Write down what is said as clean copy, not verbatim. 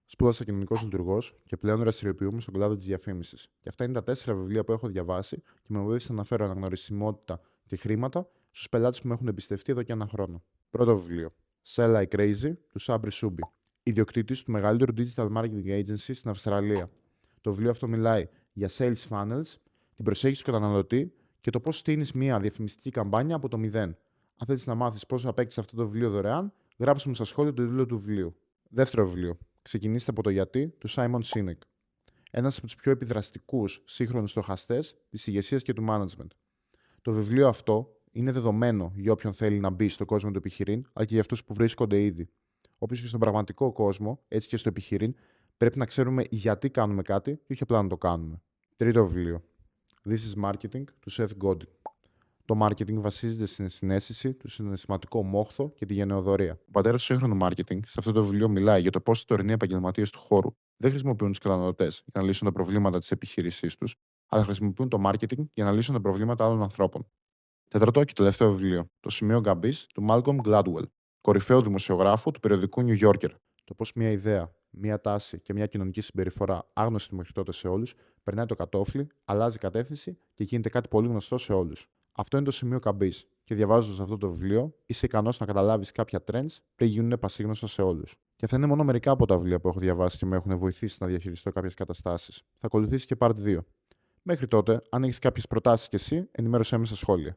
Σπούδασα κοινωνικό λειτουργό και πλέον δραστηριοποιούμαι στον κλάδο τη διαφήμιση. Και αυτά είναι τα 4 βιβλία που έχω διαβάσει και με βοήθησαν να φέρω αναγνωρισιμότητα και χρήματα στου πελάτε που με έχουν εμπιστευτεί εδώ και ένα χρόνο. Πρώτο βιβλίο. Sell Like Crazy του Sabri Subi, ιδιοκτήτη του μεγαλύτερου digital marketing agency στην Αυστραλία. Το βιβλίο αυτό μιλάει για sales funnels, την προσέγγιση του καταναλωτή και το πώ στείνει μια διαφημιστική καμπάνια από το μηδέν. Αν θέλει να μάθει πώ απέκτησε αυτό το βιβλίο δωρεάν, γράψτε μου στα σχόλια το τίτλο του βιβλίου. Δεύτερο βιβλίο. Ξεκινήστε από το γιατί του Simon Sinek. Ένα από του πιο επιδραστικού σύγχρονου στοχαστέ τη ηγεσία και του management. Το βιβλίο αυτό είναι δεδομένο για όποιον θέλει να μπει στον κόσμο του επιχειρήν, αλλά και για αυτού που βρίσκονται ήδη. Όπω και στον πραγματικό κόσμο, έτσι και στο επιχειρήν, πρέπει να ξέρουμε γιατί κάνουμε κάτι και όχι απλά να το κάνουμε. Τρίτο βιβλίο. This is Marketing του Seth Godin. Το marketing βασίζεται στην συναίσθηση, το συναισθηματικό μόχθο και τη γενεοδορία. Ο πατέρα του σύγχρονου marketing σε αυτό το βιβλίο μιλάει για το πώ οι τωρινοί επαγγελματίε του χώρου δεν χρησιμοποιούν του καταναλωτέ για να λύσουν τα προβλήματα τη επιχείρησή του, αλλά χρησιμοποιούν το marketing για να λύσουν τα προβλήματα άλλων ανθρώπων. Τέταρτο και τελευταίο βιβλίο. Το σημείο γκαμπή του Malcolm Gladwell, κορυφαίου δημοσιογράφου του περιοδικού New Yorker. Το πώ μια ιδέα, μια τάση και μια κοινωνική συμπεριφορά άγνωστη μέχρι τότε σε όλου, περνάει το κατόφλι, αλλάζει κατεύθυνση και γίνεται κάτι πολύ γνωστό σε όλου. Αυτό είναι το σημείο καμπή. Και διαβάζοντα αυτό το βιβλίο, είσαι ικανό να καταλάβει κάποια trends πριν γίνουν πασίγνωστα σε όλου. Και αυτά είναι μόνο μερικά από τα βιβλία που έχω διαβάσει και με έχουν βοηθήσει να διαχειριστώ κάποιε καταστάσει. Θα ακολουθήσει και part 2. Μέχρι τότε, αν έχει κάποιε προτάσει κι εσύ, ενημέρωσέ με στα σχόλια.